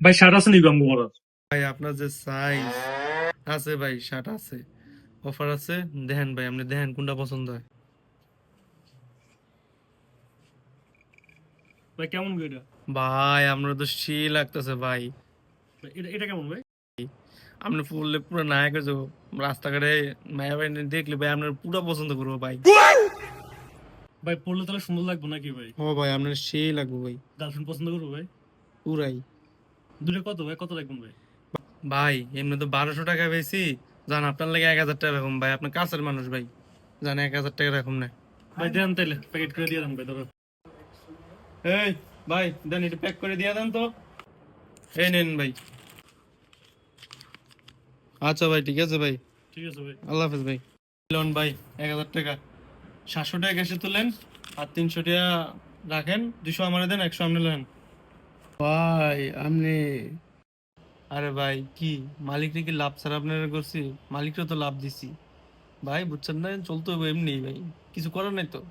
ভাই শার্ট আছে নি গাঙ্গু করার? ভাই আপনার যে সাইজ আছে ভাই, শার্ট আছে, অফার আছে। দেখেন ভাই, আপনি দেখেন কোনটা পছন্দ হয়। ভাই কেমন গো এটা? ভাই আপনার তো সেই লাগতেছে ভাই। ভাই, এটা এটা কেমন ভাই? আপনি পড়লে পুরো নায়ক হয়ে যাবো রাস্তাঘাটে। মায়া ভাই দেখলে ভাই আপনার পুরো পছন্দ করবো ভাই। ভাই পড়লে তাহলে সুন্দর লাগবে নাকি ভাই? ও ভাই আপনার সেই লাগবে ভাই, গার্লফ্রেন্ড পছন্দ করবো ভাই? পুরাই। দুটো কত ভাই, কত লাগবে ভাই? ভাই এমনি তো 1200 টাকা বেশি, জান আপনার লাগে 1000 টাকা রাখুন ভাই, আপনার কাছের মানুষ ভাই, জান 1000 টাকা রাখুন না। ভাই দেন তাইলে প্যাকেট করে দিয়ে দেন ভাই, ধরো। এই ভাই দেন, এটা প্যাক করে দিয়ে দেন তো। এই নেন ভাই। আচ্ছা ভাই, ঠিক আছে ভাই। ঠিক আছে ভাই। আল্লাহ হাফেজ ভাই। লোন ভাই 1000 টাকা, 700 টাকা ক্যাশে তুলেন, আর 300 টাকা রাখেন, 200 আমারে দেন, 100 আপনি নেন। ভাই আপনি আরে ভাই কি, মালিকরে কি লাভ ছাড়া আপনারা করছি? মালিকরে তো লাভ দিছি ভাই, বুঝছেন না? চলতে হবে এমনি ভাই, কিছু করার নাই তো।